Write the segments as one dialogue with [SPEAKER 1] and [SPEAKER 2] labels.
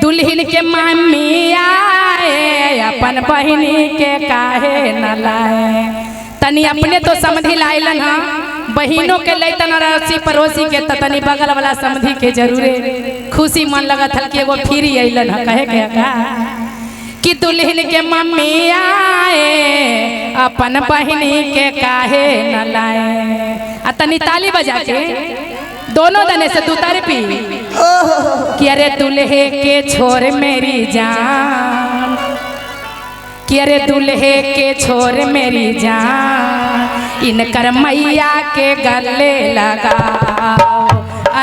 [SPEAKER 1] दुल्हन के मम्मी आए अपन बहिनी के काहे न लाए। तनी अपने तो समझी लाइलन हा, बहिनों के लैतन अड़ोसी पड़ोसी के तनी बगल वाला समझी के जरूरे खुशी मन लगत हल कि एगो फिर अइलन हा। कहे के कि दुल्हन के मम्मी आए अपन बहिनी के काहे न लाए। आ तनी ताली बजा के दोनों दने से दूतारे पी कि अरे दुल्हे के छोर मेरी जान, कि अरे दुल्हे के छोर मेरी जान इनकर मैया के गले लगाओ।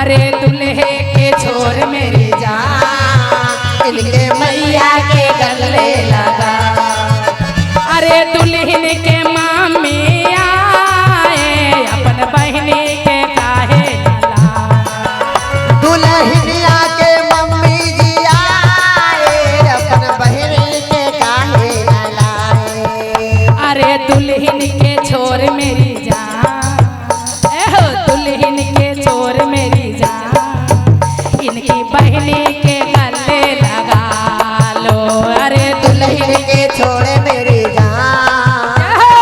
[SPEAKER 1] अरे दुल्हे के छोर मेरी जान इनके मैया के गले लगाओ। अरे दुल्हन के मम्मी आए अपन बहिनी के काहे
[SPEAKER 2] दुल्हनिया के मम्मी जी आए अपन बहिनी के काहे न लाए।
[SPEAKER 1] अरे दुल्हन के छोर मेरी जान, एहो दुल्हन के छोर मेरी जान इनकी बहिनी के गले लगा लो। अरे
[SPEAKER 2] दुल्हन के छोड़े मेरी जान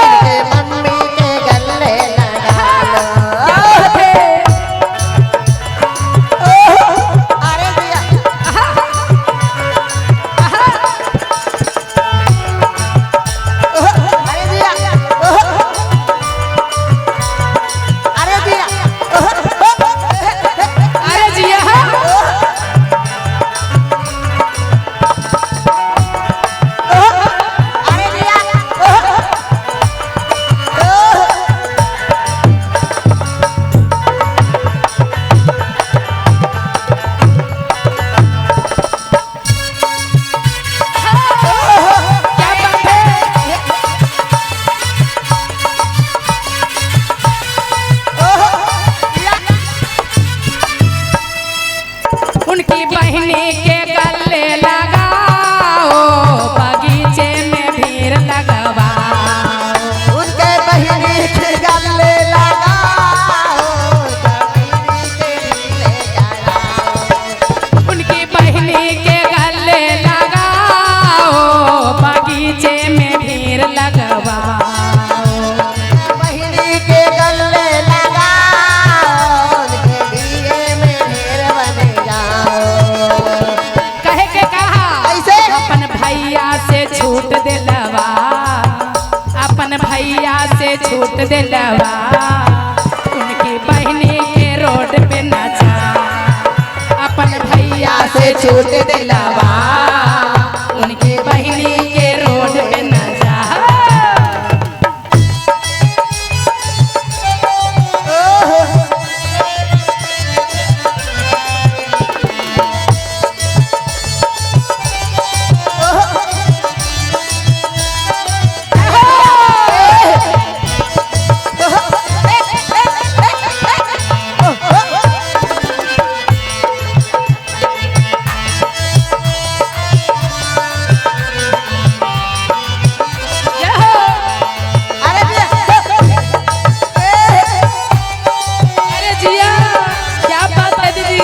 [SPEAKER 2] इनके मम्मी के गले लगा लो। अरे दिया अरे दिया अरे दिया
[SPEAKER 1] अरे जिया
[SPEAKER 2] अरे दिया
[SPEAKER 1] क्या बात है। उनकी बहिनी के गले लगाओ, बगीचे में भीड़ लगवाओ।
[SPEAKER 2] उनके बहिनी के गले लगाओ, बहिनी के ले जाओ।
[SPEAKER 1] उनकी बहिनी के गले लगाओ, बगीचे में भीड़ लगवाओ।
[SPEAKER 2] बहिनी के गले लगाओ, उनके दिए में ढेर बन जाओ।
[SPEAKER 1] कहे के कहा
[SPEAKER 2] ऐसे?
[SPEAKER 1] अपन भैया से छूट दिलवा, अपन भैया से छूट दिलवा उनकी बहिनी के रोड पे नचा। अपन भैया से छूट दिलवा उनकी बहिनी के रोड पे नचा।
[SPEAKER 2] अरे दिया
[SPEAKER 1] अरे जिया क्या बात है दीदी।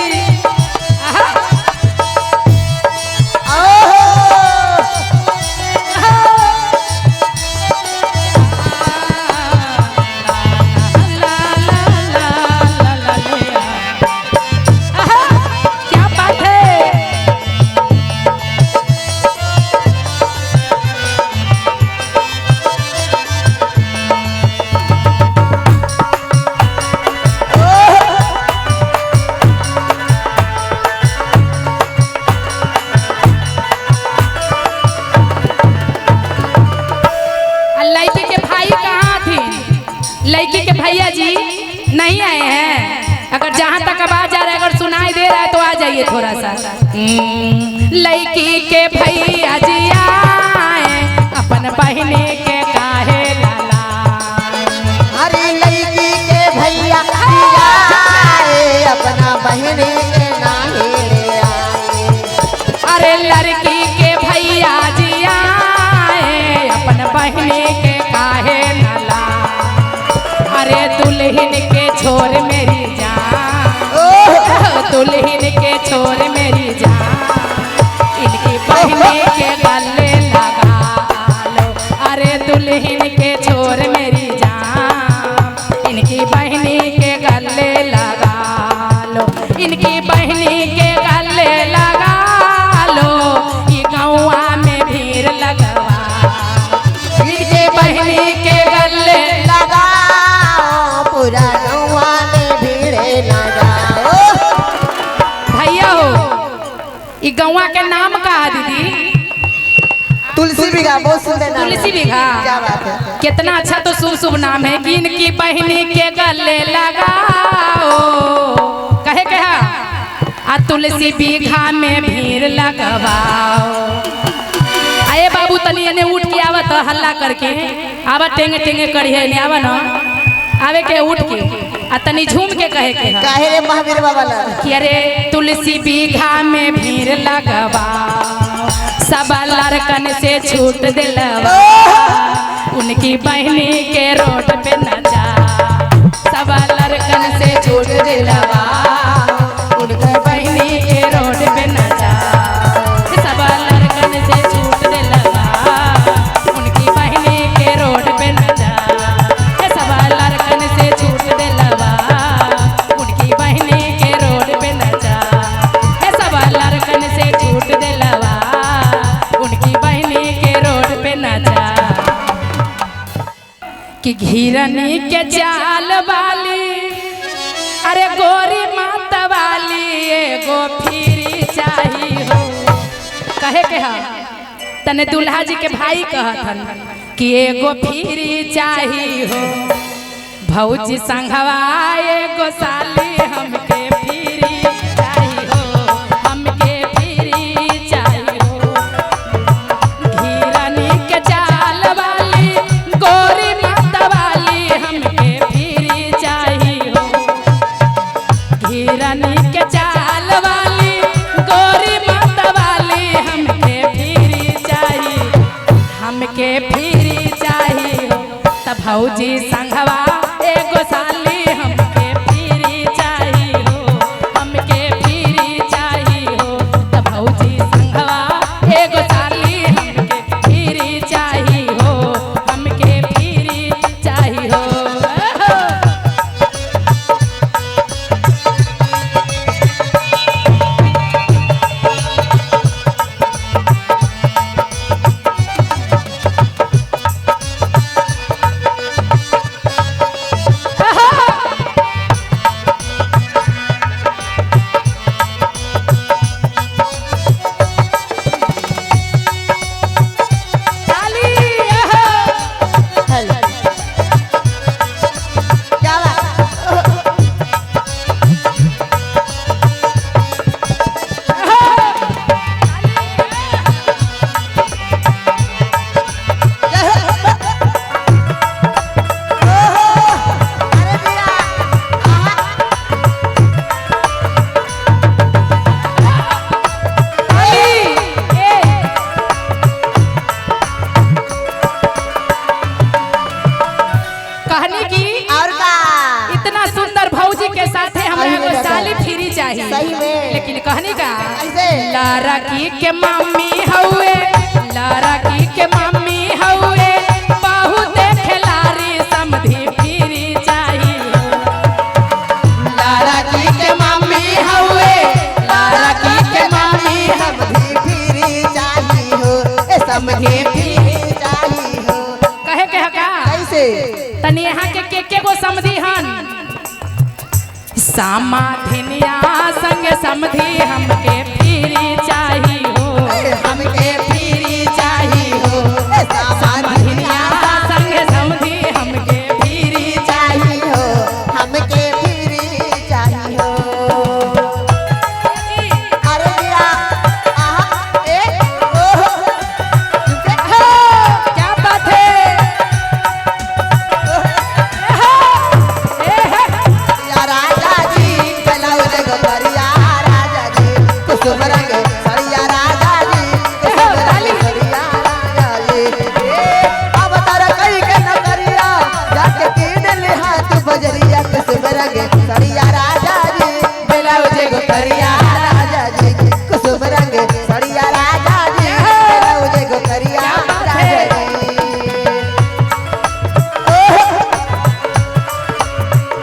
[SPEAKER 1] आहा, क्या बात है। लड़की के भाई कहाँ थे? लड़की के भैया जी नहीं आए हैं। अगर जहाँ तक आवाज आ रहा है, अगर सुनाई दे रहा है तो आ जाइए थोड़ा सा। लड़की के भैया जी आए अपन बहिनी के काहे लाला।
[SPEAKER 2] अरे लड़की के भैया आए अपना बहिनी के नाही ले आए।
[SPEAKER 1] अरे लड़की के भैया जी आए अपन बहिनी के काहे नाला। अरे दुल्हन के छोर मेरी जान, दुल्हन के छोर मेरी जान गौवा के नाम का है दीदी?
[SPEAKER 2] तुलसी बिघा, बहुत सुंदर नाम है।
[SPEAKER 1] तुलसी बिघा,
[SPEAKER 2] क्या बात है।
[SPEAKER 1] कितना अच्छा तो शुभ शुभ नाम है कि इनकी बहनी के गले लगाओ, कहे कहा आ तुलसी बिघा में भीड़ लगवाओ। आए बाबू तनी एने उठ के आवत हल्ला करके, आवा टेंगे टेंगे करिए ने आवा ना, आवे के उठ के आ तनी झूम के कहे के है
[SPEAKER 2] काहे रे महावीर बाबा ला
[SPEAKER 1] कि अरे तुलसी बिघा में भीड़ लगवाओ, सब लड़कन से छूट दिलवा, उनकी बहनी के रोड पे न जा, सब लड़कन से छूट दिलवा, उनकी बहनी के रोड पे न जा, सब लड़कन से छूट दिलवा, उनकी बहनी के रोड पे न जा, सब लड़कन से छूट दिलवा, उनकी बहनी के रोड पे न जा, सब लड़कन से छूट दिलवा, उनकी बहनी के रोड पे न जा। कि घिरनी के चाल वाली, अरे गोरी माता वाली एगो फिरी चाहिए हो, कहे के हा तने दुल्हा जी के भाई कहथन कि एगो फिरी चाहिए हो, भौजी संघवा एगो साली हमके फिरी चाहिए हो, हमके फिरी चाहिए हो। घिरनी के चाल वाली गोरी माता वाली हमके फिरी चाहिए हो, घिरनी के चाल वाली गोरी माता वाली हमके फिरी चाहिए, हमके फिरी चाहिए हो। तब भौजी संघवा एगो साली हमके फिरी चाहिए हो, हमके फिरी चाहिए हो। तब भौजी संघवा एगो साली हमके फिरी चाहिए हो, हमके फिरी चाहिए हो।
[SPEAKER 2] क्या बात। अरे मीरा,
[SPEAKER 1] कहने की
[SPEAKER 2] और का
[SPEAKER 1] इतना सुंदर भौजी के साथे हमरा
[SPEAKER 2] सही
[SPEAKER 1] एगो
[SPEAKER 2] में
[SPEAKER 1] साली फिरी चाहिए,
[SPEAKER 2] सही में।
[SPEAKER 1] लेकिन कहने का
[SPEAKER 2] ऐसे
[SPEAKER 1] लारा की के मम्मी हउए, लारा की के मम्मी हउए, बहुत खिलाड़ी समधी फिरी चाहिए, लारा की के मम्मी हउए, लारा की के मम्मी हम
[SPEAKER 2] समधी फिरी चाहिए हो, ए समधी फिरी चाहिए हो।
[SPEAKER 1] कहे के का
[SPEAKER 2] कैसे
[SPEAKER 1] तनी यहाँ के गो समधी हन, समाधिनिया संग समधी हमके फिरी चाहिए हो, हमके फिरी चाहिए हो। समाधिनिया संग समधी हमके फिरी चाहिए
[SPEAKER 2] चाहिए हो, हमके फिरी चाहिए हो। अरे मीरा, आहा, ए, ओहो,
[SPEAKER 1] हो। क्या बात है?
[SPEAKER 2] या राजा जी चलाओ रे गोरिया, राजा जी कुसुम रंग सरिया, राजा जी कुसुम रंग सरिया, राजा जी। अब तारा कहीं के न करिया, जाके कीन ले हाथ बजरिया, कुसुम रंग सरिया, राजा जी ब्लाउज गोरिया, राजा जी कुसुम रंग सरिया, राजा जी ब्लाउज गोरिया, राजा जी। ओहो,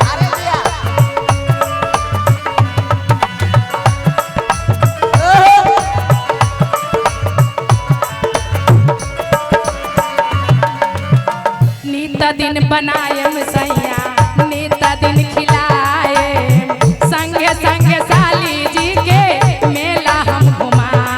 [SPEAKER 2] अरे भैया, ओहो,
[SPEAKER 1] नीता दिन बनाए सैया, नीता दिन खिलाए, संगे संगे साली जी के मेला हम घुमाए।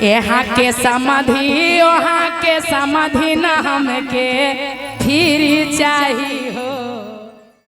[SPEAKER 1] यहाँ के समाधि वहाँ के समाधि न हमके फिर चाहिए।